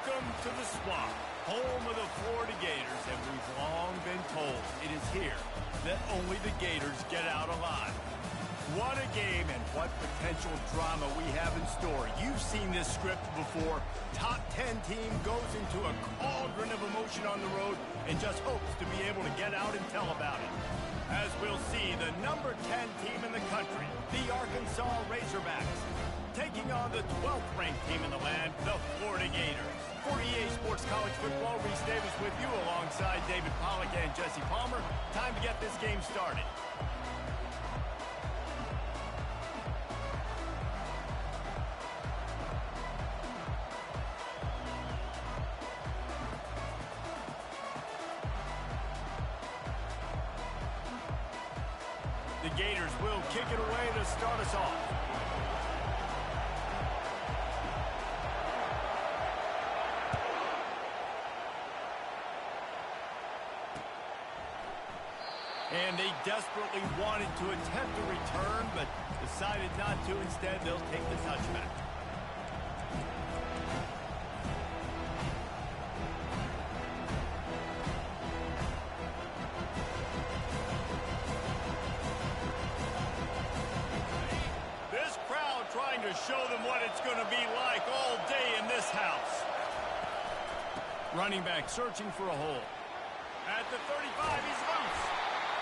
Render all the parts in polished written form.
Welcome to the Swamp, home of the Florida Gators, and we've long been told it is here that only the Gators get out alive. What a game and what potential drama we have in store. You've seen this script before. Top 10 team goes into a cauldron of emotion on the road and just hopes to be able to get out and tell about it. As we'll see, the number 10 team in the country, the Arkansas Razorbacks, taking on the 12th ranked team in the land, the Florida Gators. For EA Sports College Football, Reese Davis with you alongside David Pollack and Jesse Palmer. Time to get this game started. The Gators will kick it away to start us off. And they desperately wanted to attempt a return, but decided not to. Instead, they'll take the touchback. This crowd trying to show them what it's going to be like all day in this house. Running back searching for a hole. At the 35, he's loose.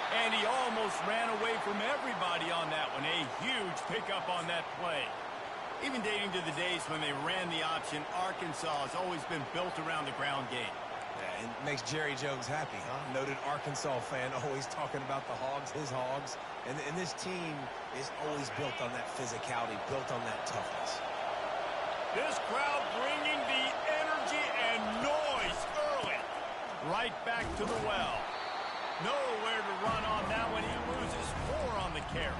And he almost ran away from everybody on that one. A huge pickup on that play. Even dating to the days when they ran the option, Arkansas has always been built around the ground game. Yeah, it makes Jerry Jones happy, huh? Noted Arkansas fan, always talking about the Hogs, his Hogs. And this team is always built on that physicality, built on that toughness. This crowd bringing the energy and noise early. Right back to the well. Nowhere to run on that one. He loses 4 on the carry.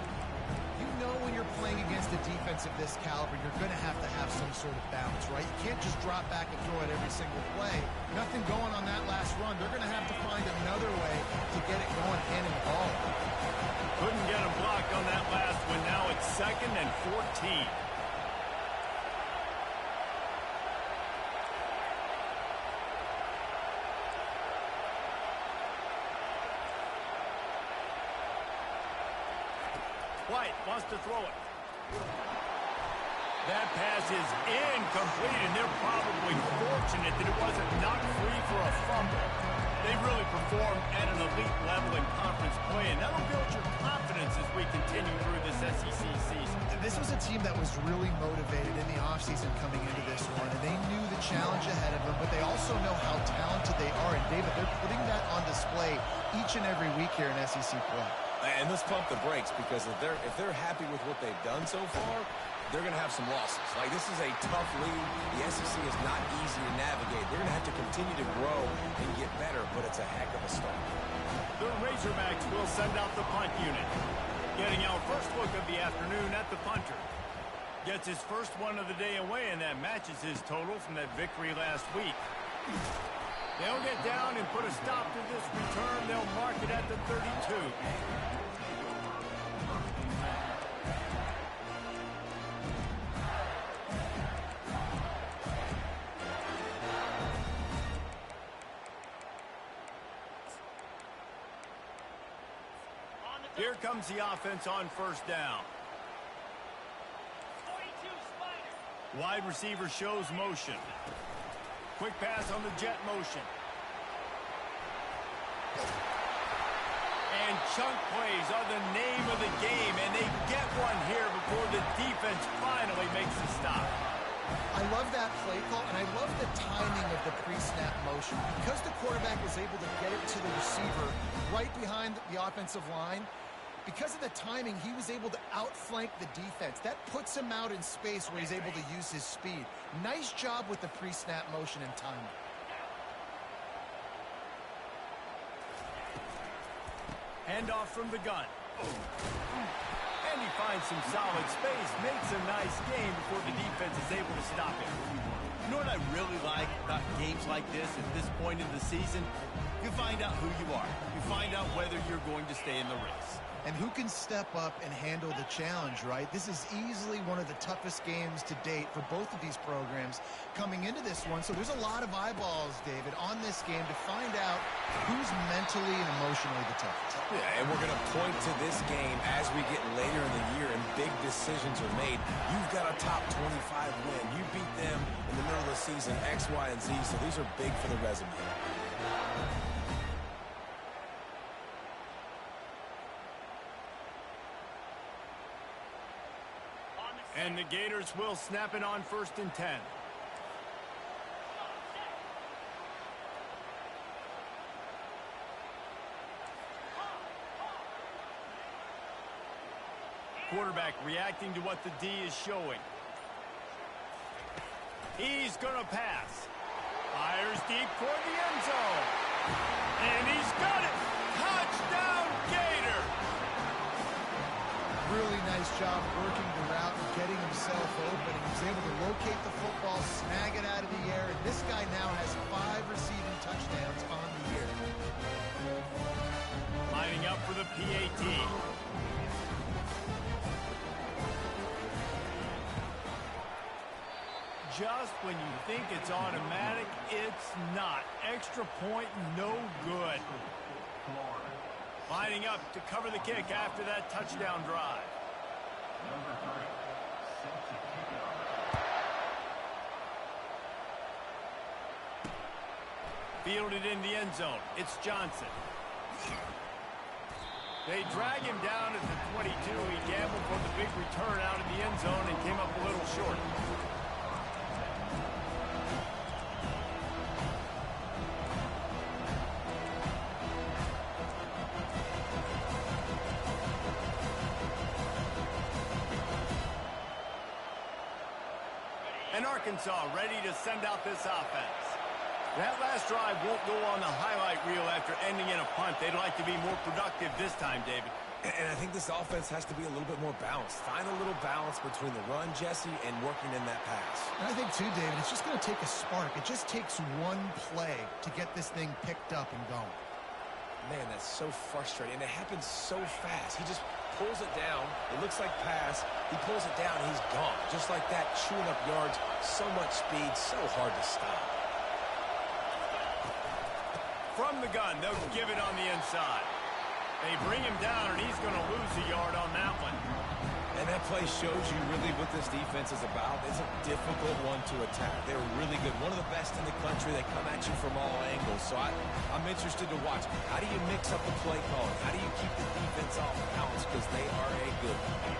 You know when you're playing against a defense of this caliber, you're going to have some sort of balance, right? You can't just drop back and throw it every single play. Nothing going on that last run. They're going to have to find another way to get it going and involved. Couldn't get a block on that last one. Now it's 2nd and 14. White wants to throw it. That pass is incomplete, and they're probably fortunate that it wasn't knocked free for a fumble. They really performed at an elite level in conference play, and that'll build your confidence as we continue through this SEC season. This was a team that was really motivated in the offseason coming into this one, and they knew the challenge ahead of them, but they also know how talented they are. And, David, they're putting that on display each and every week here in SEC play. And let's pump the brakes, because if they're happy with what they've done so far, they're going to have some losses. Like, this is a tough league. The SEC is not easy to navigate. They're going to have to continue to grow and get better, but it's a heck of a start. The Razorbacks will send out the punt unit. Getting our first look of the afternoon at the punter. Gets his first one of the day away, and that matches his total from that victory last week. They'll get down and put a stop to this return. They'll mark it at the 32. Here comes the offense on first down. Wide receiver shows motion. Quick pass on the jet motion. And chunk plays are the name of the game, and they get one here before the defense finally makes a stop. I love that play call, and I love the timing of the pre-snap motion. Because the quarterback was able to get it to the receiver right behind the offensive line, because of the timing, he was able to outflank the defense. That puts him out in space where he's able to use his speed. Nice job with the pre-snap motion and timing. Handoff from the gun. And and he finds some solid space, makes a nice game before the defense is able to stop him. You know what I really like about games like this at this point in the season? You find out who you are. You find out whether you're going to stay in the race. And who can step up and handle the challenge, right? This is easily one of the toughest games to date for both of these programs coming into this one. So there's a lot of eyeballs, David, on this game to find out who's mentally and emotionally the toughest. Yeah, and we're going to point to this game as we get later in the year and big decisions are made. You've got a top 25 win. You beat them in the middle of the season, X, Y, and Z. So these are big for the resume. And the Gators will snap it on 1st and 10. Quarterback reacting to what the D is showing. He's going to pass. Fires deep toward the end zone. And he's got it. Touchdown, Gator! Really nice job working the route and getting himself open. He was able to locate the football, snag it out of the air, and this guy now has 5 receiving touchdowns on the year. Lining up for the PAT. Just when you think it's automatic, it's not. Extra point, no good. Lining up to cover the kick after that touchdown drive. Fielded in the end zone. It's Johnson. They drag him down at the 22. He gambled for the big return out of the end zone and came up a little short. And Arkansas ready to send out this offense. That last drive won't go on the highlight reel after ending in a punt. They'd like to be more productive this time, David. And I think this offense has to be a little bit more balanced. Find a little balance between the run, Jesse, and working in that pass. And I think, too, David, it's just going to take a spark. It just takes one play to get this thing picked up and going. Man, that's so frustrating. And it happens so fast. He just pulls it down. It looks like pass. He pulls it down, and he's gone. Just like that, chewing up yards. So much speed, so hard to stop. From the gun, they'll give it on the inside. They bring him down, and he's going to lose a yard on that one. And that play shows you really what this defense is about. It's a difficult one to attack. They're really good. One of the best in the country. They come at you from all angles. So I'm interested to watch. How do you mix up the play calling? How do you keep the defense off balance? Because they are a good one.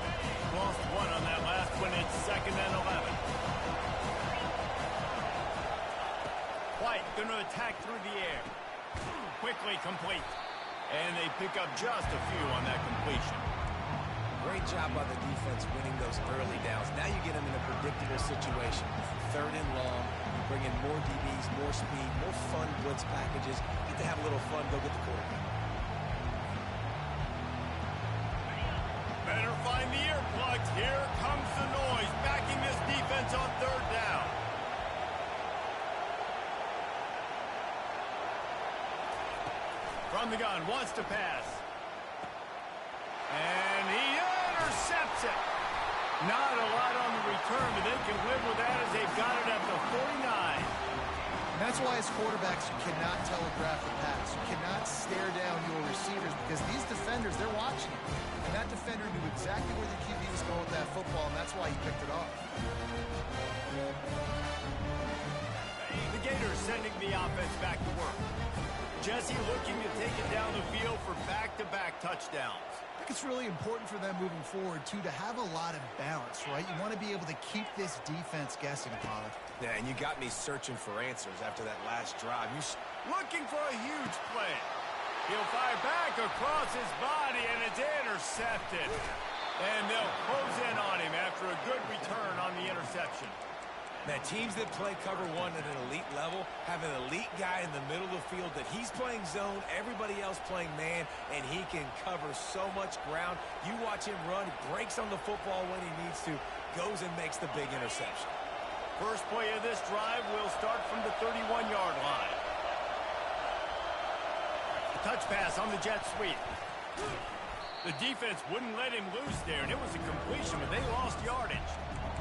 Lost one on that last one. It's 2nd and 11. White going to attack through the air. Quickly complete. And they pick up just a few on that completion. Great job by the defense winning those early downs. Now you get them in a predictable situation. 3rd and long. You bring in more DBs, more speed, more fun blitz packages. Get to have a little fun. Go get the quarterback. Better find the earplugs. Here comes the noise. Backing this defense on 3rd down. From the gun, wants to pass. And he intercepts it. Not a lot on the return, but they can live with that as they've got it at the 49. And that's why as quarterbacks, you cannot telegraph the pass. You cannot stare down your receivers because these defenders, they're watching you. And that defender knew exactly where the QB was going with that football, and that's why he picked it off. The Gators sending the offense back to work. Jesse looking to take it down the field for back-to-back touchdowns. I think it's really important for them moving forward, too, to have a lot of balance, right? You want to be able to keep this defense guessing, Pollard. Yeah, and you got me searching for answers after that last drive. Looking for a huge play. He'll fire back across his body, and it's intercepted. And they'll close in on him after a good return on the interception. Man, teams that play cover one at an elite level have an elite guy in the middle of the field that he's playing zone, everybody else playing man, and he can cover so much ground. You watch him run, breaks on the football when he needs to, goes and makes the big interception. First play of this drive will start from the 31-yard line. A touch pass on the jet sweep. The defense wouldn't let him loose there, and it was a completion, but they lost yardage.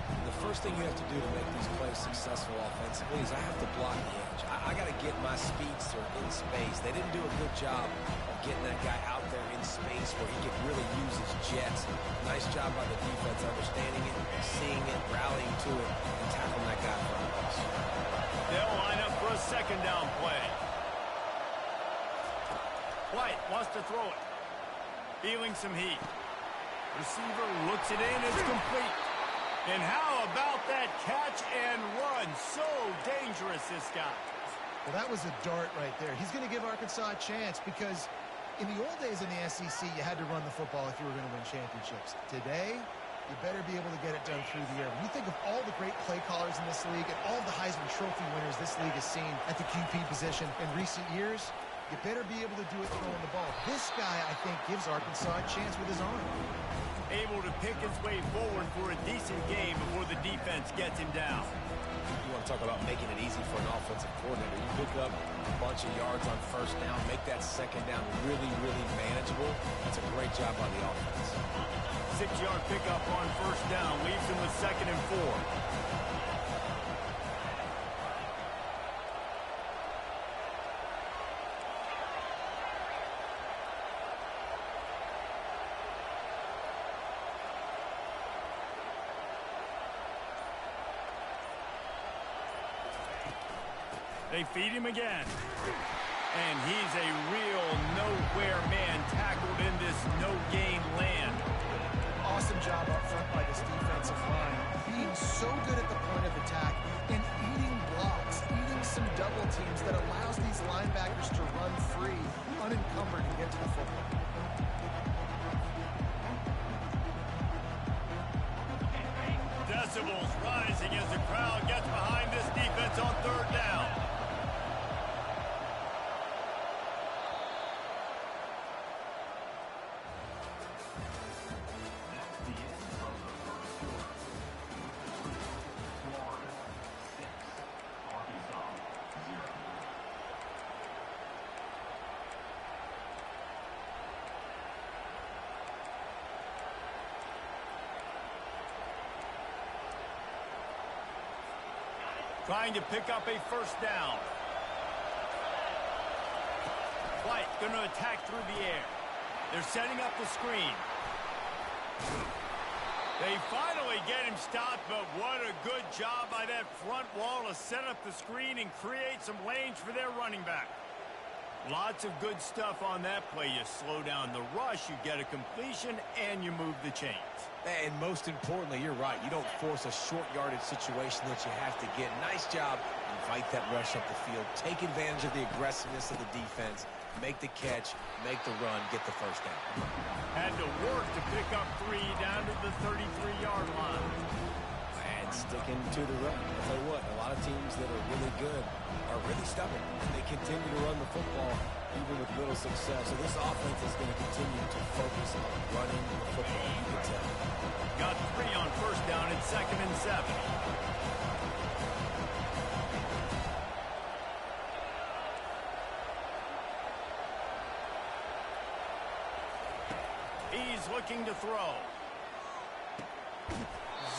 The first thing you have to do to make these plays successful offensively is I have to block the edge. I got to get my speedster in space. They didn't do a good job of getting that guy out there in space where he could really use his jets. Nice job by the defense understanding it, seeing it, rallying to it, and tackling that guy in front of us. They'll line up for a second down play. White wants to throw it. Feeling some heat. Receiver looks it in. It's complete. And how about that catch and run? So dangerous, this guy. Well, that was a dart right there. He's going to give Arkansas a chance because in the old days in the SEC, you had to run the football if you were going to win championships. Today, you better be able to get it done through the air. When you think of all the great play callers in this league and all the Heisman Trophy winners this league has seen at the QP position in recent years, you better be able to do it throwing the ball. This guy, I think, gives Arkansas a chance with his arm. Able to pick his way forward for a decent game before the defense gets him down. You want to talk about making it easy for an offensive coordinator. You pick up a bunch of yards on first down, make that second down really, really manageable. That's a great job by the offense. 6-yard pickup on first down leaves him with 2nd and 4. They feed him again. And he's a real nowhere man tackled in this no-gain land. Awesome job up front by this defensive line. Being so good at the point of attack and eating blocks, eating some double teams that allows these linebackers to run free, unencumbered, and get to the football. Decibels rising as the crowd gets behind this defense on third down. Trying to pick up a first down. White going to attack through the air. They're setting up the screen. They finally get him stopped, but what a good job by that front wall to set up the screen and create some lanes for their running back. Lots of good stuff on that play. You slow down the rush, you get a completion, and you move the chains. And most importantly, you're right. You don't force a short yardage situation that you have to get. Nice job. Invite that rush up the field. Take advantage of the aggressiveness of the defense. Make the catch. Make the run. Get the first down. Had to work to pick up 3 down to the 33-yard line. And sticking to the run. I'll tell you what, a lot of teams that are really good are really stubborn. They continue to run the football even with little success. So this offense is going to continue to focus on running the football. You can tell. Got 3 on first down at 2nd and 7. He's looking to throw.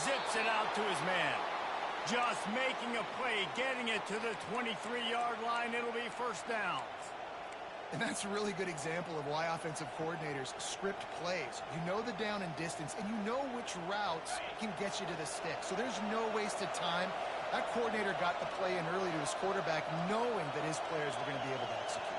Zips it out to his man. Just making a play, getting it to the 23-yard line. It'll be first down. And that's a really good example of why offensive coordinators script plays. You know the down and distance, and you know which routes can get you to the stick. So there's no wasted time. That coordinator got the play in early to his quarterback, knowing that his players were going to be able to execute.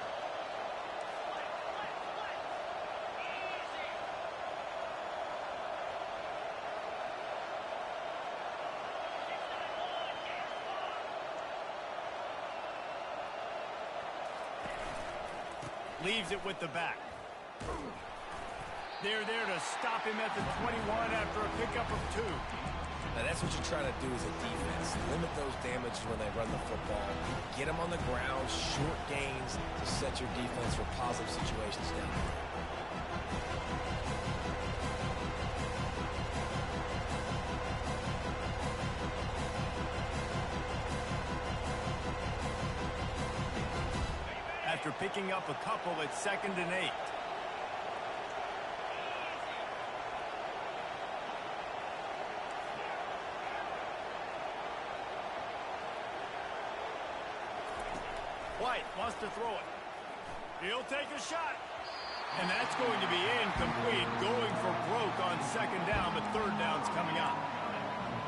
Leaves it with the back. They're there to stop him at the 21 after a pickup of 2. Now, that's what you're trying to do as a defense. Limit those damages when they run the football. Get them on the ground, short gains to set your defense for positive situations down there. After picking up a couple at 2nd and 8. White wants to throw it. He'll take a shot. And that's going to be incomplete. Going for broke on 2nd down, but 3rd down's coming up.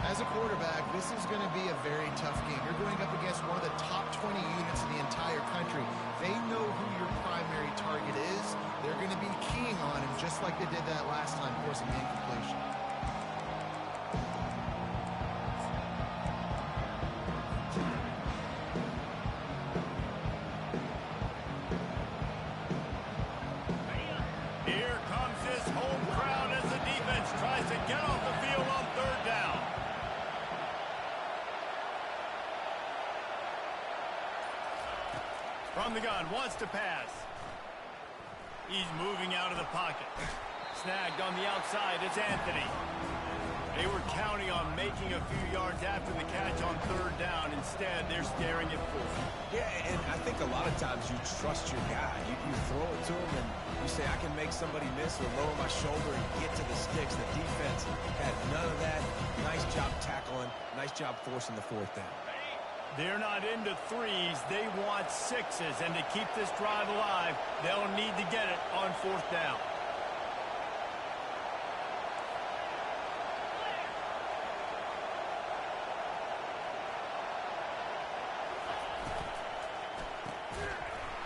As a quarterback, this is going to be a very tough game. You're going up against one of the top 20 units in the entire country. They know who your primary target is. They're going to be keying on him, just like they did that last time, forcing the incompletion. Here comes this home crowd as the defense tries to get off the field on 3rd down. From the gun, wants to pass. He's moving out of the pocket. Snagged on the outside, it's Anthony. They were counting on making a few yards after the catch on 3rd down. Instead, they're staring at 4th. Yeah, and I think a lot of times you trust your guy. You throw it to him and you say, I can make somebody miss or lower my shoulder and get to the sticks. The defense had none of that. Nice job tackling. Nice job forcing the 4th down. They're not into 3s. They want 6s. And to keep this drive alive, they'll need to get it on 4th down.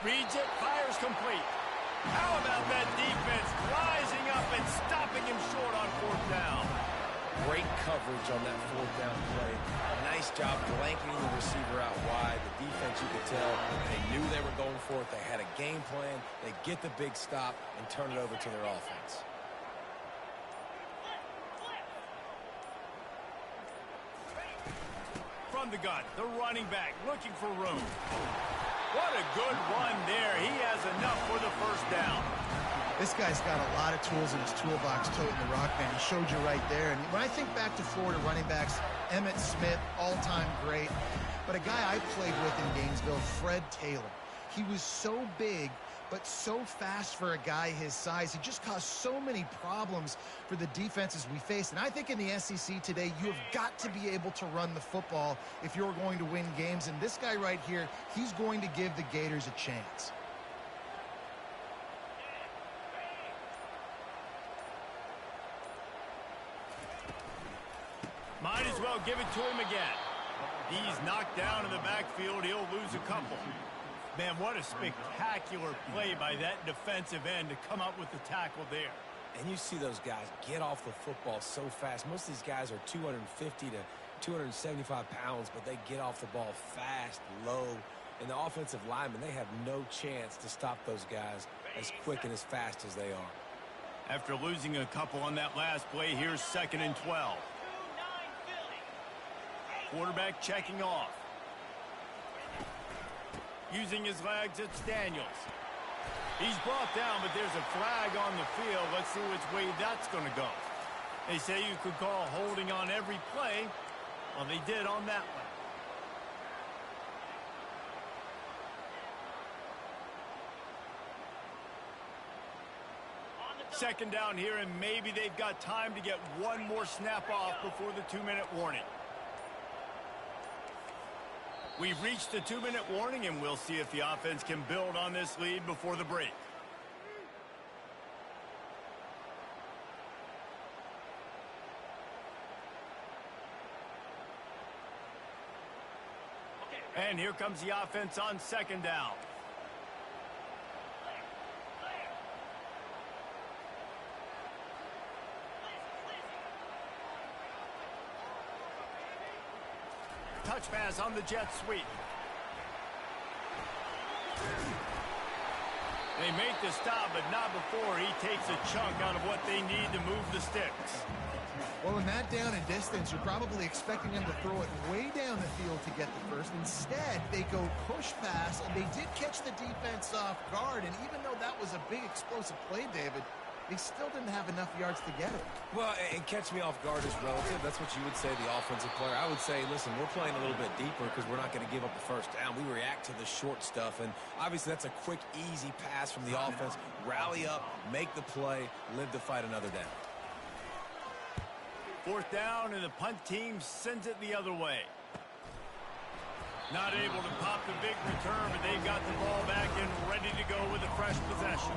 Reads it, fires complete. How about that defense rising up and stopping him short on 4th down? Great coverage on that 4th down play. Nice job blanketing the receiver out wide. The defense, you could tell, they knew they were going for it. They had a game plan. They get the big stop and turn it over to their offense. From the gun, the running back looking for room. What a good run there. He has enough for the 1st down. This guy's got a lot of tools in his toolbox, toting the rock, man. He showed you right there. And when I think back to Florida running backs, Emmitt Smith, all-time great. But a guy I played with in Gainesville, Fred Taylor. He was so big, but so fast for a guy his size. He just caused so many problems for the defenses we faced. And I think in the SEC today, you have got to be able to run the football if you're going to win games. And this guy right here, he's going to give the Gators a chance. Might as well give it to him again. He's knocked down in the backfield. He'll lose a couple. Man, what a spectacular play by that defensive end to come up with the tackle there. And you see those guys get off the football so fast. Most of these guys are 250 to 275 pounds, but they get off the ball fast, low. And the offensive linemen, they have no chance to stop those guys as quick and as fast as they are. After losing a couple on that last play, here's 2nd and 12. Quarterback checking off. Using his legs, it's Daniels. He's brought down, but there's a flag on the field. Let's see which way that's going to go. They say you could call holding on every play. Well, they did on that one. Second down here, and maybe they've got time to get one more snap off before the 2-minute warning. We've reached the 2-minute warning, and we'll see if the offense can build on this lead before the break. And here comes the offense on 2nd down. Touch pass on the jet sweep. They make the stop, but not before he takes a chunk out of what they need to move the sticks. Well, in that down and distance, you're probably expecting them to throw it way down the field to get the first. Instead, they go push pass, and they did catch the defense off guard. And even though that was a big explosive play, David, they still didn't have enough yards to get it. Well, and catch me off guard is relative. That's what you would say, the offensive player. I would say, listen, we're playing a little bit deeper because we're not going to give up the first down. We react to the short stuff, and obviously that's a quick, easy pass from the offense. Rally up, make the play, live to fight another down. Fourth down, and the punt team sends it the other way. Not able to pop the big return, but they've got the ball back and ready to go with a fresh possession.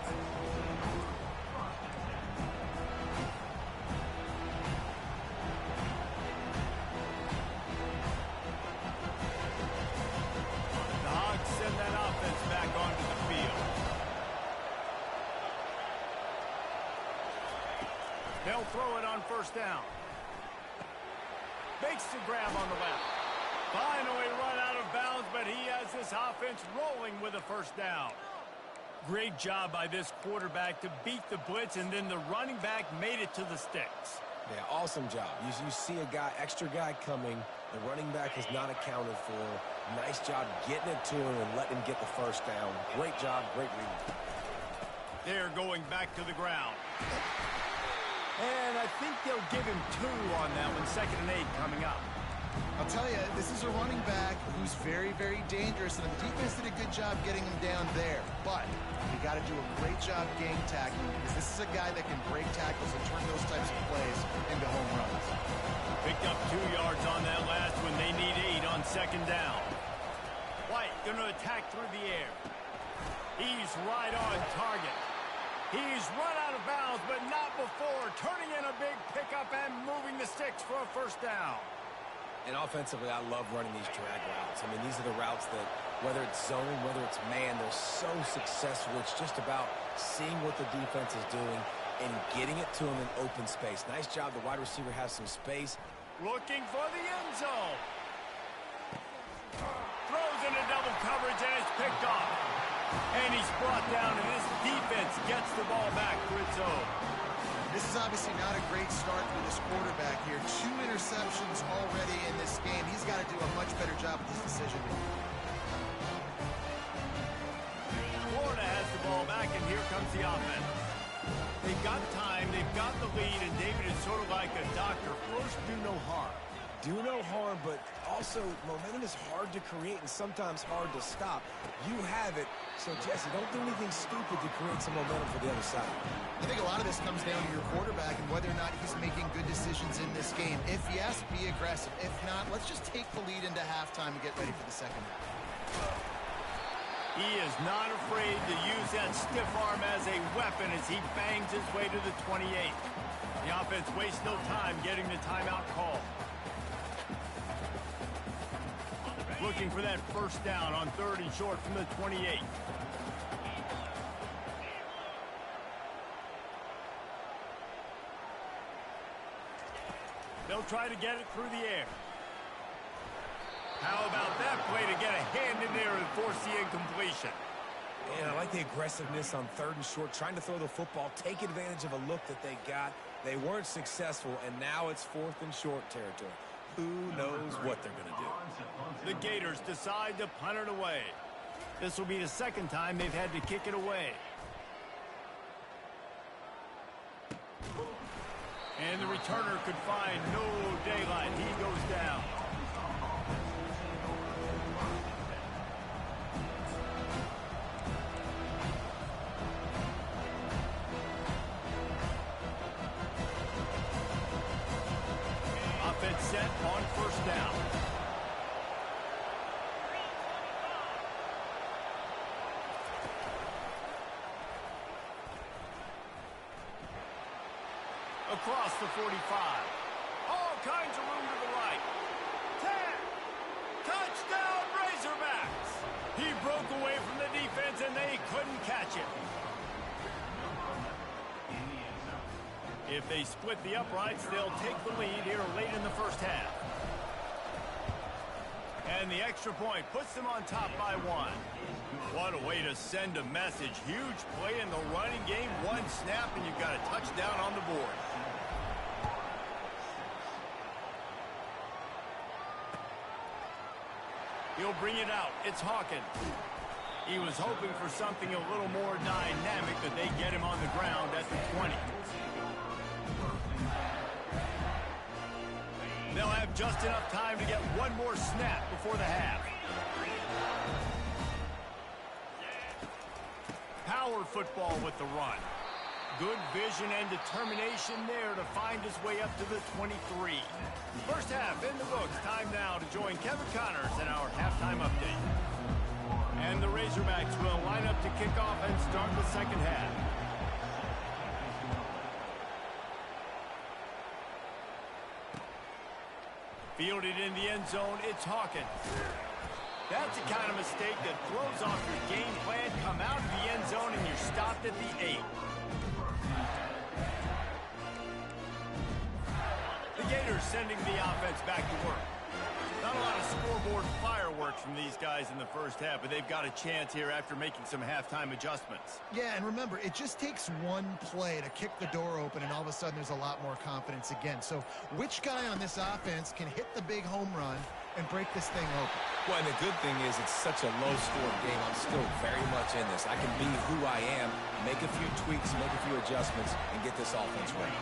The Hogs send that offense back onto the field. They'll throw it on first down. Makes the grab on the left. Finally run out of bounds, but he has this offense rolling with a first down. Great job by this quarterback to beat the blitz, and then the running back made it to the sticks. Yeah, awesome job. You see a extra guy coming. The running back is not accounted for. Nice job getting it to him and letting him get the first down. Great job, great read. They're going back to the ground. And I think they'll give him 2 on that one. 2nd and 8 coming up. I'll tell you, this is a running back who's very, very dangerous, and the defense did a good job getting him down there. But you got to do a great job game tackling, because this is a guy that can break tackles and turn those types of plays into home runs. Picked up 2 yards on that last one. They need 8 on 2nd down. White going to attack through the air. He's right on target. He's run out of bounds, but not before. Turning in a big pickup and moving the sticks for a first down. And offensively, I love running these drag routes. I mean, these are the routes that, whether it's zone, whether it's man, they're so successful. It's just about seeing what the defense is doing and getting it to them in open space. Nice job. The wide receiver has some space. Looking for the end zone. Throws into double coverage, and it's picked off. And he's brought down, and this defense gets the ball back for its own. This is obviously not a great start for this quarterback here. 2 interceptions already in this game. He's got to do a much better job with his decision. Florida has the ball back, and here comes the offense. They've got time, they've got the lead, and David is sort of like a doctor. First, do no harm. Do no harm, but also momentum is hard to create and sometimes hard to stop. You have it, so Jesse, don't do anything stupid to create some momentum for the other side. I think a lot of this comes down to your quarterback and whether or not he's making good decisions in this game. If yes, be aggressive. If not, let's just take the lead into halftime and get ready for the second half. He is not afraid to use that stiff arm as a weapon as he bangs his way to the 28. The offense wastes no time getting the timeout call. Looking for that first down on 3rd and short from the 28. They'll try to get it through the air. How about that play to get a hand in there and force the incompletion? And I like the aggressiveness on 3rd and short, trying to throw the football, take advantage of a look that they got. They weren't successful, and now it's 4th and short territory. Who knows what they're going to do? The Gators decide to punt it away. This will be the 2nd time they've had to kick it away. And the returner could find no daylight. He goes down. Offense set on first down. Across the 45. All kinds of room to the right. 10. Touchdown, Razorbacks. He broke away from the defense, and they couldn't catch him. If they split the uprights, they'll take the lead here late in the first half. And the extra point puts them on top by 1. What a way to send a message. Huge play in the running game. One snap, and you've got a touchdown on the board. He'll bring it out. It's Hawkins. He was hoping for something a little more dynamic, but they get him on the ground at the 20. They'll have just enough time to get one more snap before the half. Power football with the run. Good vision and determination there to find his way up to the 23. First half in the books. Time now to join Kevin Connors in our halftime update. And the Razorbacks will line up to kick off and start the second half. Fielded in the end zone, it's Hawkins. That's the kind of mistake that throws off your game plan. Come out of the end zone and you're stopped at the 8. The Gators sending the offense back to work. Not a lot of scoreboard fireworks from these guys in the first half, but they've got a chance here after making some halftime adjustments. Yeah, and remember, it just takes one play to kick the door open, and all of a sudden there's a lot more confidence again. So which guy on this offense can hit the big home run and break this thing open? Well, and the good thing is it's such a low-scored game. I'm still very much in this. I can be who I am, make a few tweaks, make a few adjustments, and get this offense ready.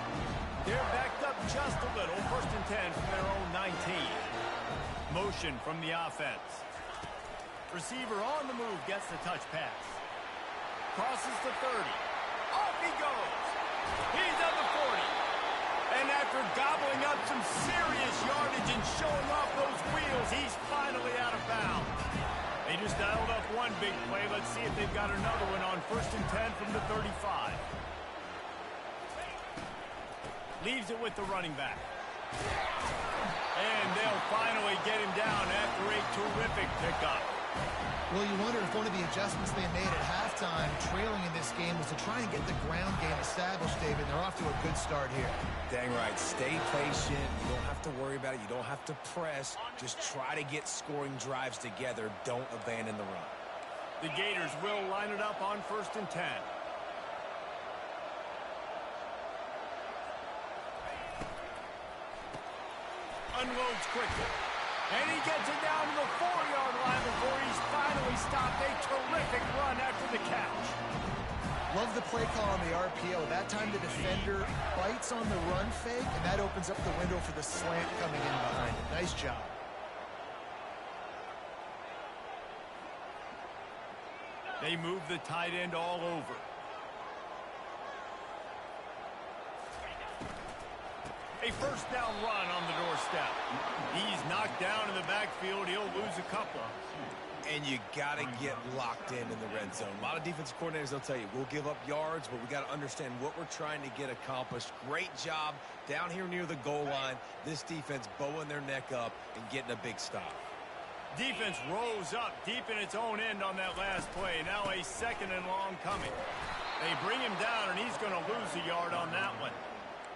They're backed up just a little. 1st and 10 from their own 19. Motion from the offense. Receiver on the move gets the touch pass. Crosses the 30. Off he goes. He's on the 40. And after gobbling up some serious yardage and showing off those wheels, he's finally out of bounds. They just dialed up one big play. Let's see if they've got another one on 1st and 10 from the 35. Leaves it with the running back. And they'll finally get him down after a terrific pickup. Well, you wonder if one of the adjustments they made at halftime, trailing in this game, was to try and get the ground game established, David. They're off to a good start here. Dang right. Stay patient. You don't have to worry about it. You don't have to press. Just try to get scoring drives together. Don't abandon the run. The Gators will line it up on 1st and 10. Unloads quickly. And he gets it down to the 4-yard line before he's finally stopped. A terrific run after the catch. Love the play call on the RPO. That time the defender bites on the run fake, and that opens up the window for the slant coming in behind it. Nice job. They move the tight end all over. A first down run on the doorstep. He's knocked down in the backfield. He'll lose a couple. And you got to get locked in the red zone. A lot of defensive coordinators, they'll tell you, we'll give up yards, but we got to understand what we're trying to get accomplished. Great job down here near the goal line. This defense bowing their neck up and getting a big stop. Defense rose up deep in its own end on that last play. Now a 2nd and long coming. They bring him down, and he's going to lose a yard on that one.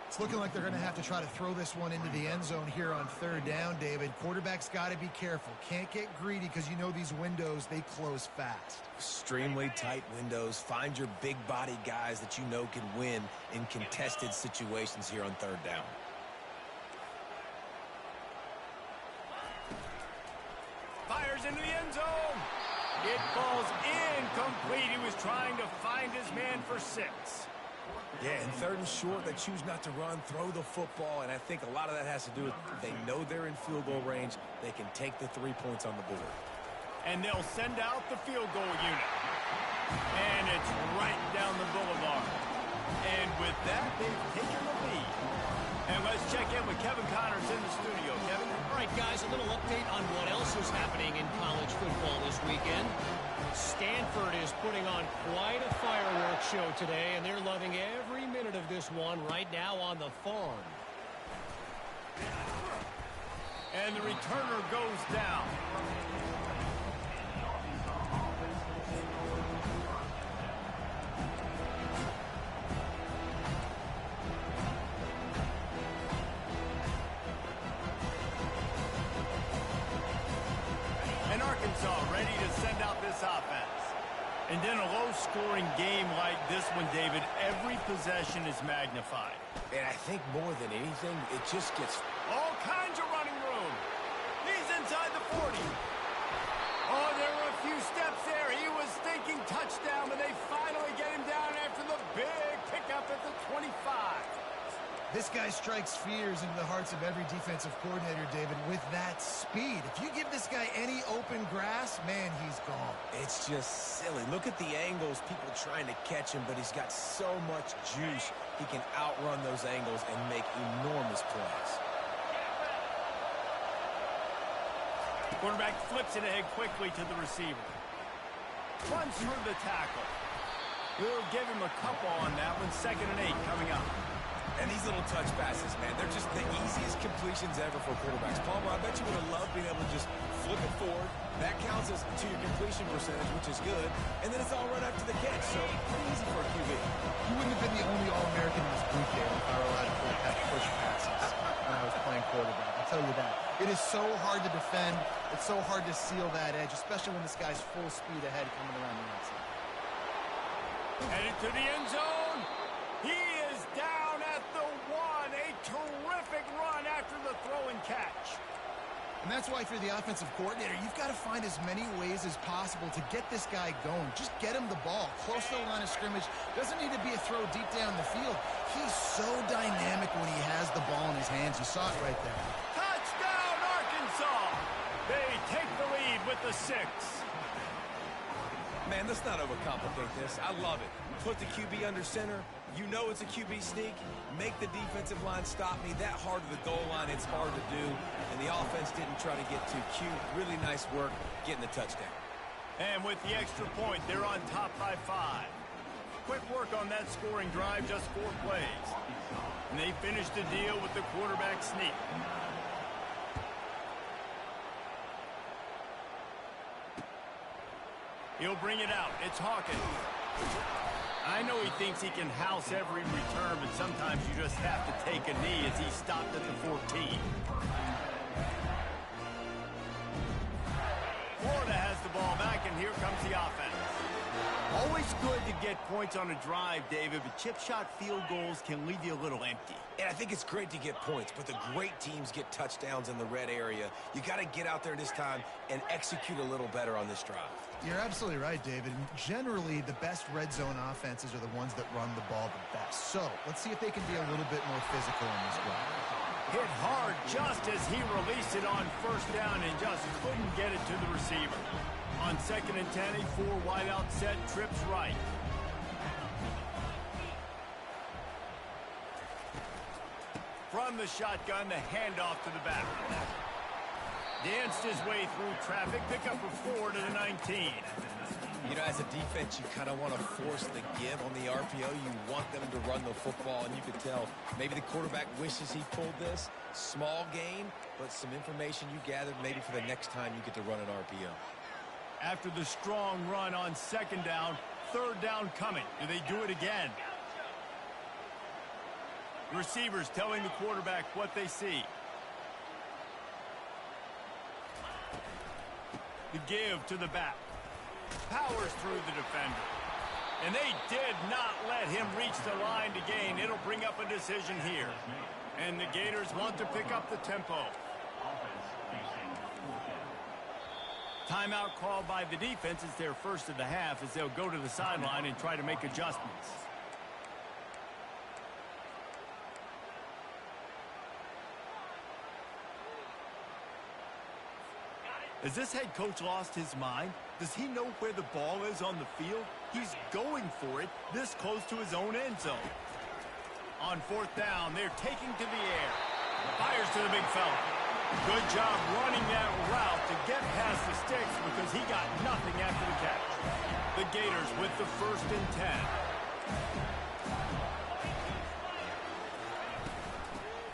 It's looking like they're going to have to try to throw this one into the end zone here on 3rd down, David. Quarterback's got to be careful. Can't get greedy because you know these windows, they close fast. Extremely tight windows. Find your big body guys that you know can win in contested situations here on 3rd down. Fires into the end zone. It falls incomplete. He was trying to find his man for 6. Yeah, and 3rd and short, they choose not to run, throw the football, and I think a lot of that has to do with they know they're in field goal range. They can take the 3 points on the board. And they'll send out the field goal unit. And it's right down the boulevard. And with that, they've taken the lead. And let's check in with Kevin Connors in the studio. Kevin? All right, guys, a little update on what else is happening in college football this weekend. Stanford is putting on quite a fireworks show today, and they're loving every minute of this one right now on the farm. And the returner goes down. And Arkansas ready to send out this offense. And in a low-scoring game like this one, David, every possession is magnified. And I think more than anything, it just gets... All kinds of running room. He's inside the 40. Oh, there were a few steps there. He was thinking touchdown, but they finally get him down after the big pickup at the 25. This guy strikes fears into the hearts of every defensive coordinator, David, with that speed. If you give this guy any open grass, man, he's gone. It's just silly. Look at the angles, people trying to catch him, but he's got so much juice. He can outrun those angles and make enormous plays. Quarterback flips it ahead quickly to the receiver. Runs through the tackle. We'll give him a couple on that one. 2nd and 8 coming up. And these little touch passes, man, they're just the easiest completions ever for quarterbacks. Palmer, I bet you would have loved being able to just flip it forward. That counts as to your completion percentage, which is good. And then it's all run after the catch, so pretty easy for a QB. You wouldn't have been the only All-American in this group, David, if I were allowed to catch push passes when I was playing quarterback. I'll tell you that. It is so hard to defend. It's so hard to seal that edge, especially when this guy's full speed ahead coming around the outside. Headed to the end zone. He is down at the 1. A terrific run after the throw and catch. And that's why if you're the offensive coordinator, you've got to find as many ways as possible to get this guy going. Just get him the ball close to the line of scrimmage. Doesn't need to be a throw deep down the field. He's so dynamic when he has the ball in his hands. You saw it right there. Touchdown, Arkansas. They take the lead with the 6. Man, let's not overcomplicate this. I love it. Put the QB under center. You know it's a QB sneak. Make the defensive line stop me. That hard to the goal line, it's hard to do. And the offense didn't try to get too cute. Really nice work getting the touchdown. And with the extra point, they're on top by 5. Quick work on that scoring drive, just 4 plays. And they finished the deal with the quarterback sneak. He'll bring it out. It's Hawkins. I know he thinks he can house every return, but sometimes you just have to take a knee as he stopped at the 14. Florida has the ball back, and here comes the offense. Always good to get points on a drive, David, but chip shot field goals can leave you a little empty. And I think it's great to get points, but the great teams get touchdowns in the red area. You got to get out there this time and execute a little better on this drive. You're absolutely right, David. Generally, the best red zone offenses are the ones that run the ball the best. So, let's see if they can be a little bit more physical in this drive. Hit hard just as he released it on 1st down and just couldn't get it to the receiver. On 2nd and 10, a 4 wideout set, trips right. From the shotgun, the handoff to the back. Danced his way through traffic, pick up a 4 to the 19. You know, as a defense, you kind of want to force the give on the RPO. You want them to run the football, and you could tell maybe the quarterback wishes he pulled this. Small gain, but some information you gathered maybe for the next time you get to run an RPO. After the strong run on 2nd down, 3rd down coming. Do they do it again? Receivers telling the quarterback what they see. The give to the back. Powers through the defender. And they did not let him reach the line to gain. It'll bring up a decision here. And the Gators want to pick up the tempo. Timeout called by the defense. It's their first of the half as they'll go to the sideline and try to make adjustments. Has this head coach lost his mind? Does he know where the ball is on the field? He's going for it this close to his own end zone. On 4th down, they're taking to the air. Fires to the big fella. Good job running that route to get past the sticks because he got nothing after the catch. The Gators with the 1st and 10.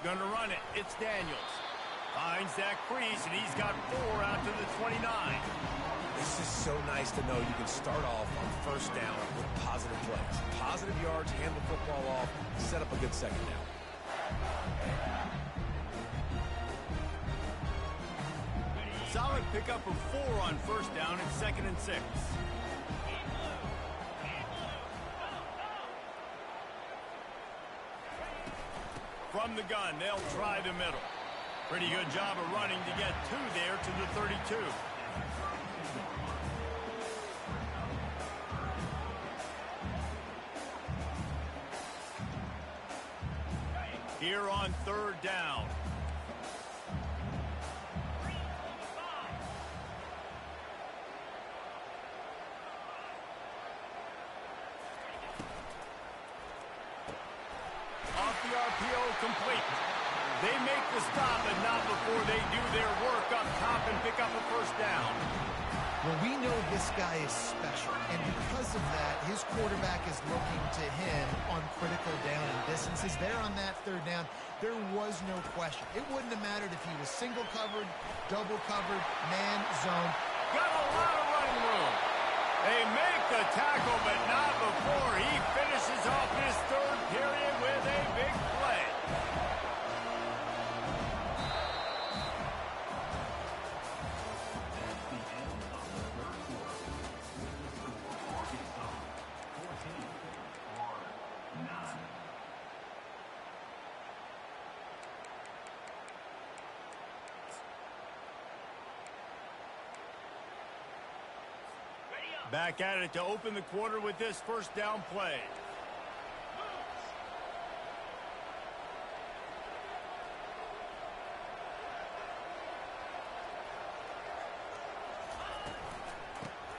Gonna run it. It's Daniels. Finds that crease, and he's got 4 out to the 29. This is so nice to know you can start off on 1st down with positive plays. Positive yards, hand the football off, set up a good 2nd down. Solid pickup of 4 on 1st down and 2nd and 6. From the gun, they'll try the middle. Pretty good job of running to get two there to the 32. Here on third down. Off the RPO, complete. They make the stop, but not before they do their work up top and pick up a first down. Well, we know this guy is special, and because of that, his quarterback is looking to him on critical down and distances. There on that third down, there was no question. It wouldn't have mattered if he was single covered, double covered, man, zone. Got a lot of running room. They make the tackle, but not before he finishes off his third period with a big play. Back at it to open the quarter with this first down play.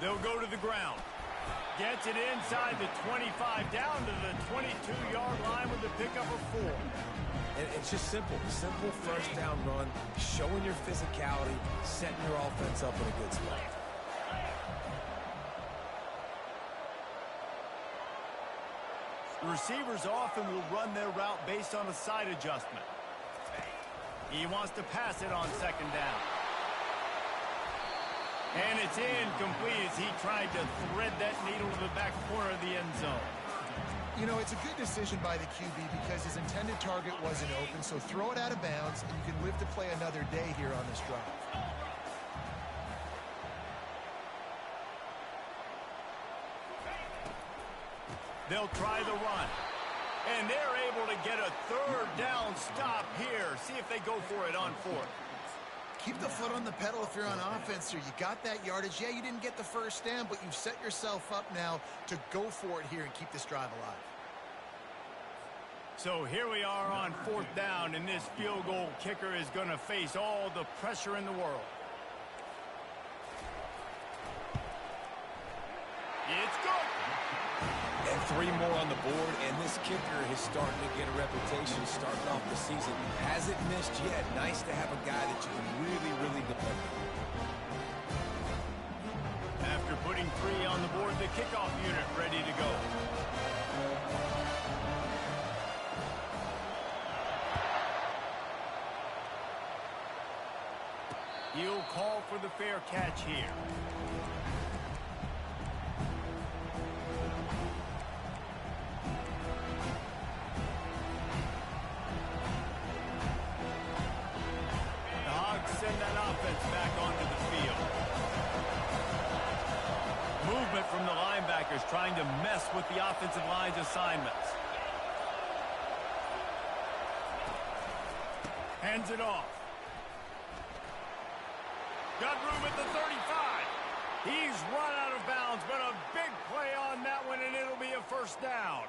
They'll go to the ground. Gets it inside the 25, down to the 22-yard line with the pickup of 4. And it's just simple. Simple first down run, showing your physicality, setting your offense up in a good spot. The receivers often will run their route based on a side adjustment. He wants to pass it on second down. And it's incomplete as he tried to thread that needle to the back corner of the end zone. You know, it's a good decision by the QB because his intended target wasn't open, so throw it out of bounds, and you can live to play another day here on this drive. They'll try the run. And they're able to get a third down stop here. See if they go for it on fourth. Keep the foot on the pedal if you're on offense here. You got that yardage. Yeah, you didn't get the first down, but you've set yourself up now to go for it here and keep this drive alive. So here we are on fourth down, and this field goal kicker is going to face all the pressure in the world. It's good. And 3 more on the board, and this kicker is starting to get a reputation starting off the season. Hasn't missed yet. Nice to have a guy that you can really, really depend on. After putting 3 on the board, the kickoff unit ready to go. He'll call for the fair catch here. Send that offense back onto the field. Movement from the linebackers trying to mess with the offensive line's assignments. Hands it off. Got room at the 35. He's run out of bounds, but a big play on that one, and it'll be a first down.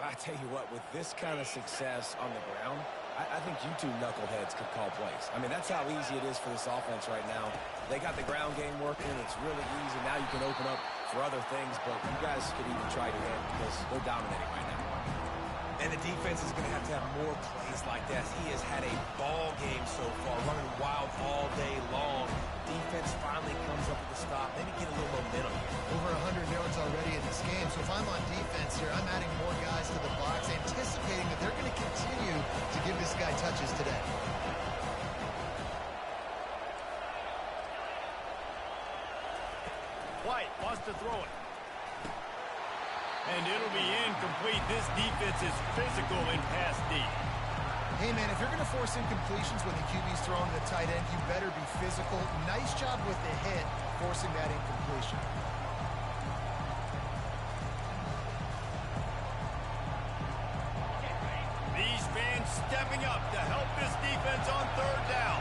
I tell you what, with this kind of success on the ground, I think you two knuckleheads could call plays. I mean, that's how easy it is for this offense right now. They got the ground game working. It's really easy. Now you can open up for other things, but you guys could even try your hand because they're dominating right now. And the defense is going to have more plays like that. He has had a ball game so far, running wild all day long. Defense finally comes up with a stop, maybe get a little momentum. Over 100 yards already in this game, so if I'm on defense here, I'm adding more guys to the box, anticipating that they're going to continue to give this guy touches today. White wants to throw it. And it'll be incomplete. This defense is physical in pass D. Hey, man, if you're going to force incompletions when the QB's throwing to the tight end, you better be physical. Nice job with the hit, forcing that incompletion. These fans stepping up to help this defense on third down.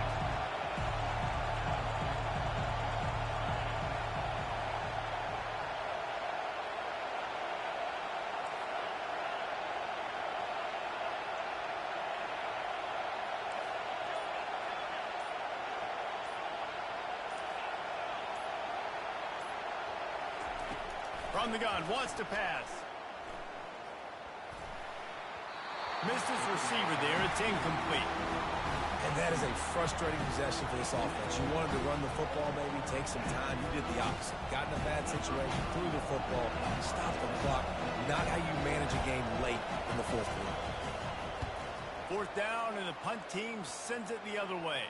From the gun, wants to pass. Missed his receiver there. It's incomplete. And that is a frustrating possession for this offense. You wanted to run the football, maybe take some time. You did the opposite. Got in a bad situation, threw the football, stopped the clock. Not how you manage a game late in the fourth quarter. Fourth down, and the punt team sends it the other way.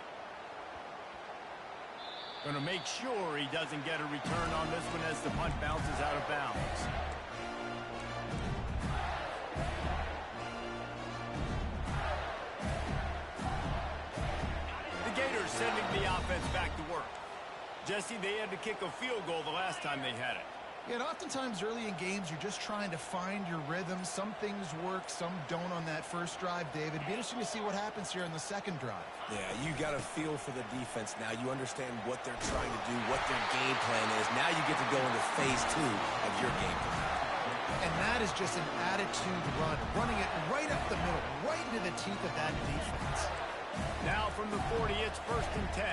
Going to make sure he doesn't get a return on this one as the punt bounces out of bounds. The Gators sending the offense back to work. Jesse, they had to kick a field goal the last time they had it. Yeah, and oftentimes early in games, you're just trying to find your rhythm. Some things work, some don't on that first drive, David. It'd be interesting to see what happens here in the second drive. Yeah, you got a feel for the defense now. You understand what they're trying to do, what their game plan is. Now you get to go into phase 2 of your game plan. And that is just an attitude run, running it right up the middle, right into the teeth of that defense. Now from the 40, it's 1st and 10.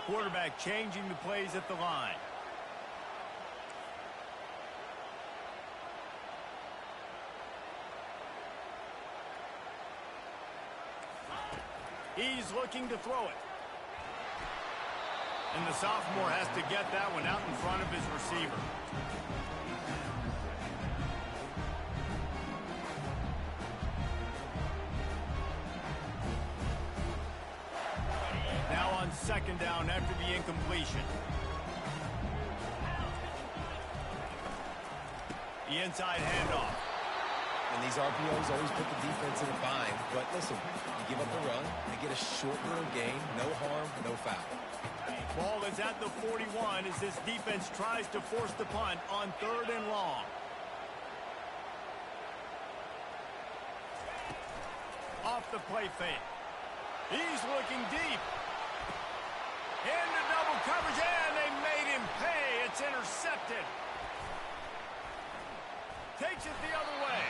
Quarterback changing the plays at the line. He's looking to throw it. And the sophomore has to get that one out in front of his receiver. Now on second down after the incompletion. The inside handoff. And these RPOs always put the defense in a bind. But listen, you give up the run, they get a short little gain, no harm, no foul. Ball is at the 41 as this defense tries to force the punt on 3rd and long. Off the play fake. He's looking deep. Into double coverage, and they made him pay. It's intercepted. Takes it the other way.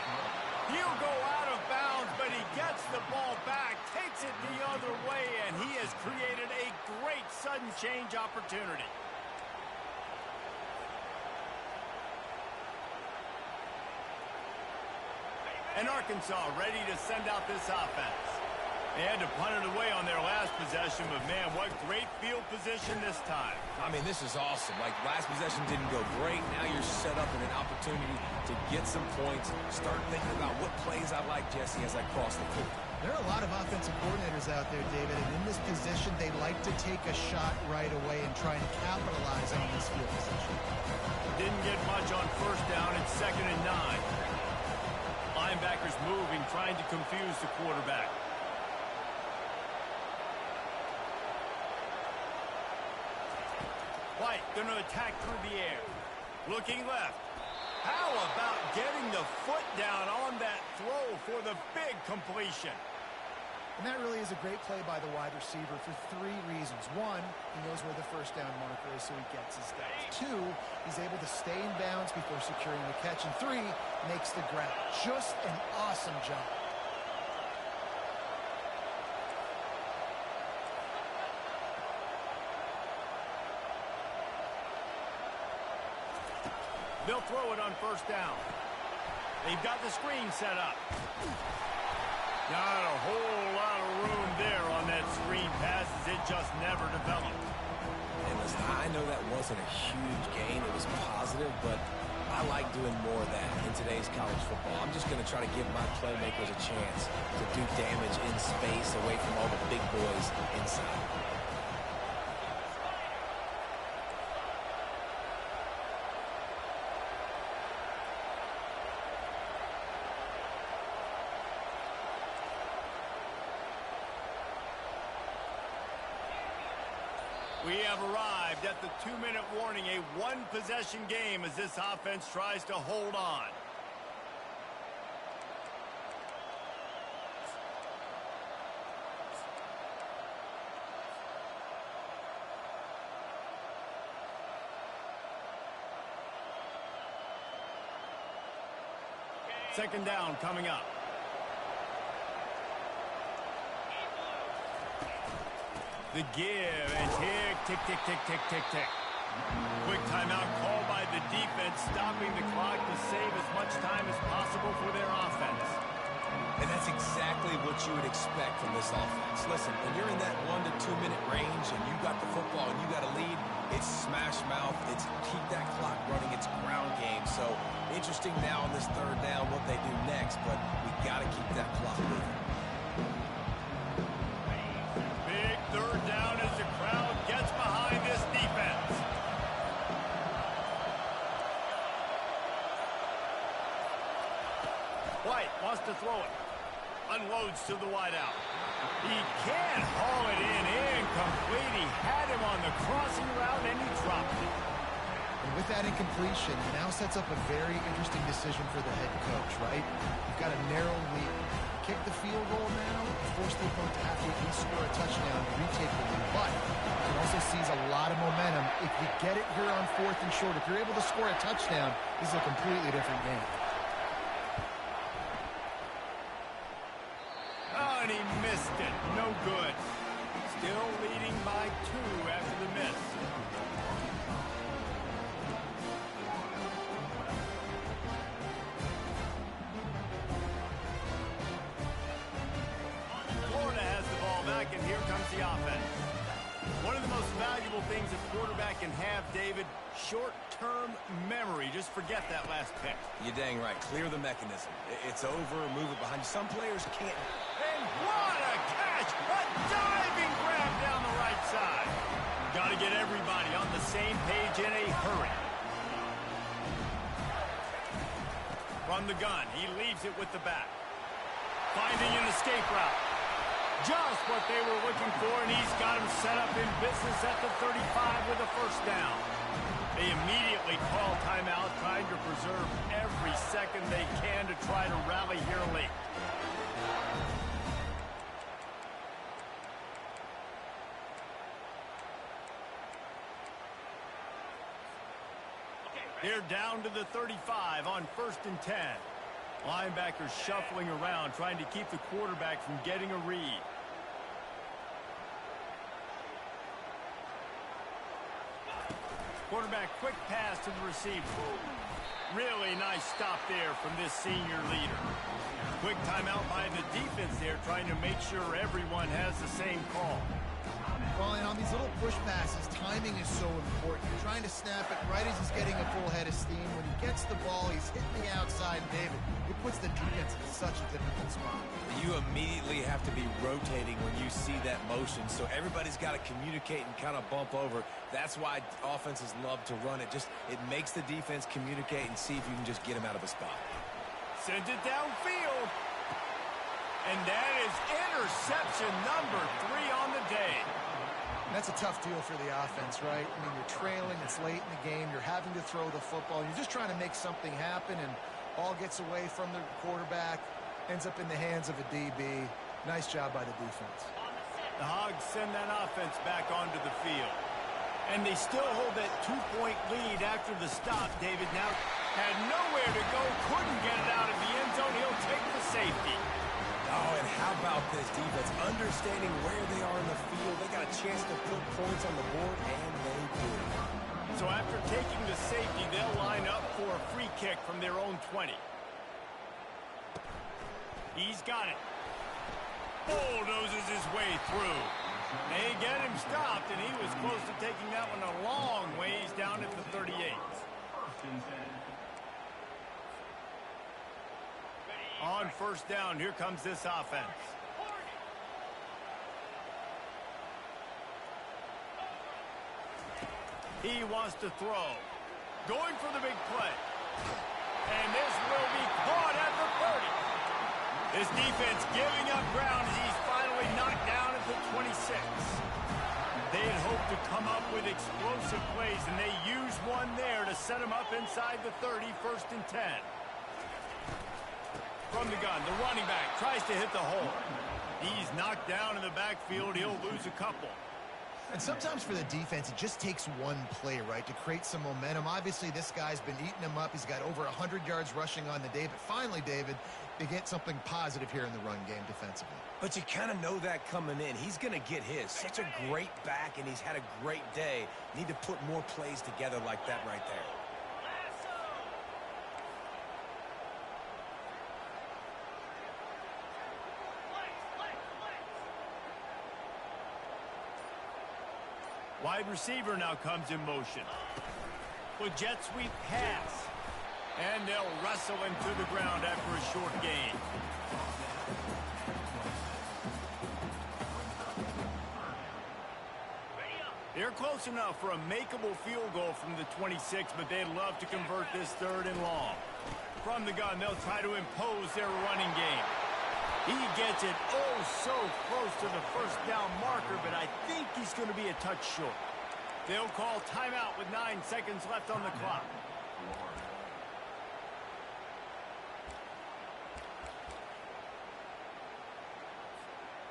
He'll go out of bounds, but he gets the ball back, takes it the other way, and he has created a great sudden change opportunity. And Arkansas ready to send out this offense. They had to punt it away on their last possession, but man, what great field position this time. I mean, this is awesome. Like, last possession didn't go great. Now you're set up in an opportunity to get some points. Start thinking about what plays I like, Jesse, as I cross the field. There are a lot of offensive coordinators out there, David, and in this position, they like to take a shot right away and try and capitalize on this field position. Didn't get much on first down. It's 2nd and 9. Linebackers moving, trying to confuse the quarterback. White going to attack through the air. Looking left. How about getting the foot down on that throw for the big completion? And that really is a great play by the wide receiver for 3 reasons. 1, he knows where the first down marker is, so he gets his guys. 2, he's able to stay in bounds before securing the catch. And 3, makes the grab. Just an awesome job. They'll throw it on first down. They've got the screen set up. Not a whole lot of room there on that screen pass as it just never developed. And listen, I know that wasn't a huge gain. It was positive, but I like doing more of that in today's college football. I'm just going to try to give my playmakers a chance to do damage in space away from all the big boys inside. We have arrived at the 2-minute warning, a one-possession game as this offense tries to hold on. Second down coming up. The give and tick, tick, tick, tick, tick, tick, tick. Quick timeout called by the defense, stopping the clock to save as much time as possible for their offense. And that's exactly what you would expect from this offense. Listen, when you're in that 1 to 2 minute range and you got the football and you got a lead, it's smash mouth, it's keep that clock running, it's ground game. So interesting now on this third down what they do next, but we got to keep that clock moving. Big third down as the crowd gets behind this defense. White wants to throw it. Unloads to the wideout. He can't haul it in incomplete. He had him on the crossing route and he dropped it. And with that incompletion, it now sets up a very interesting decision for the head coach, right? You've got a narrow lead. Kick the field goal now, force the opponent to have to at least score a touchdown to retake the lead. But it also sees a lot of momentum. If you get it here on 4th and short, if you're able to score a touchdown, this is a completely different game. Oh, and he missed it. No good. Still leading by 2 after the miss. Florida has the ball back, and here comes the offense. One of the most valuable things a quarterback can have, David, short-term memory. Just forget that last pick. You're dang right. Clear the mechanism. It's over. Move it behind you. Some players can't. And what a catch! A diving grab down the right side. Got to get everybody on the same page in a hurry. From the gun, he leaves it with the back. Finding an escape route. Just what they were looking for, and he's got him set up in business at the 35 with a first down. They immediately call timeout, trying to preserve every second they can to try to rally here late. They're down to the 35 on 1st and 10. Linebackers shuffling around, trying to keep the quarterback from getting a read. Quarterback quick pass to the receiver. Really nice stop there from this senior leader. Quick timeout by the defense there, trying to make sure everyone has the same call. Well, and on these little push passes, timing is so important. You're trying to snap it right as he's getting a full head of steam. When he gets the ball, he's hitting the outside, David. It puts the defense in such a difficult spot. You immediately have to be rotating when you see that motion, so everybody's got to communicate and kind of bump over. That's why offenses love to run it. It makes the defense communicate and see if you can just get him out of a spot. Sends it downfield. And that is interception number 3 on the day. That's a tough deal for the offense, right? I mean, you're trailing, it's late in the game, you're having to throw the football, you're just trying to make something happen, and ball gets away from the quarterback, ends up in the hands of a DB. Nice job by the defense. The Hogs send that offense back onto the field. And they still hold that 2-point lead after the stop. David now had nowhere to go, couldn't get it out of the end zone. He'll take the safety. Oh, and how about this defense? Understanding where they are in the field. They got a chance to put points on the board, and they did. So after taking the safety, they'll line up for a free kick from their own 20. He's got it. Bulldozes his way through. They get him stopped, and he was close to taking that one a long ways down at the 38. On 1st down, here comes this offense. He wants to throw. Going for the big play. And this will be caught at the 30. This defense giving up ground as he's finally knocked down at the 26. They had hoped to come up with explosive plays, and they used one there to set him up inside the 30, 1st and 10. From the gun, the running back tries to hit the hole. He's knocked down in the backfield. He'll lose a couple. And sometimes for the defense, it just takes one play, right, to create some momentum. Obviously, this guy's been eating him up. He's got over 100 yards rushing on the day. But finally, David, they get something positive here in the run game defensively. But you kind of know that coming in. He's going to get his. Such a great back, and he's had a great day. Need to put more plays together like that right there. Wide receiver now comes in motion. With jet sweep pass. And they'll wrestle him to the ground after a short gain. They're close enough for a makeable field goal from the 26, but they'd love to convert this 3rd and long. From the gun, they'll try to impose their running game. He gets it so close to the first down marker, but I think he's going to be a touch short. They'll call timeout with 9 seconds left on the clock.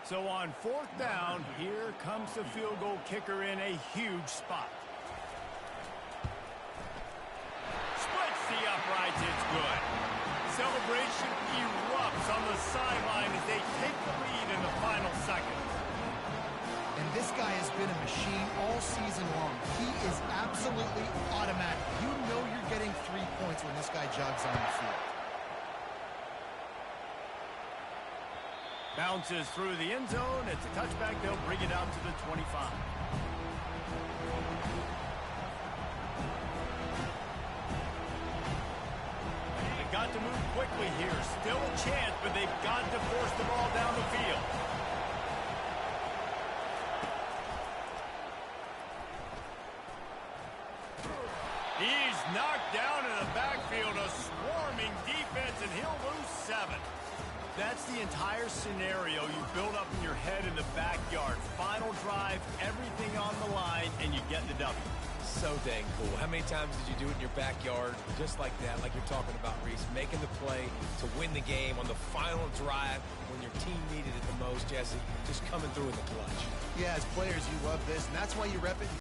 So on 4th down, here comes the field goal kicker in a huge spot. Splits the uprights, it's good. Celebration erupts on the sideline as they take the lead in the final seconds. And this guy has been a machine all season long. He is absolutely automatic. You know you're getting 3 points when this guy jogs on the field. Bounces through the end zone. It's a touchback. They'll bring it out to the 25. They've got to move quickly here. Still a chance, but they've got to force the ball down the field. He's knocked down in the backfield. A swarming defense, and he'll lose 7. That's the entire scenario you build up in your head in the backyard. Final drive, everything on the line, and you get the W. So dang cool. How many times did you do it in your backyard just like that, like you're talking about, Reese? Making the play to win the game on the final drive when your team needed it the most, Jesse. Just coming through in the clutch. Yeah, as players, you love this, and that's why you rep it.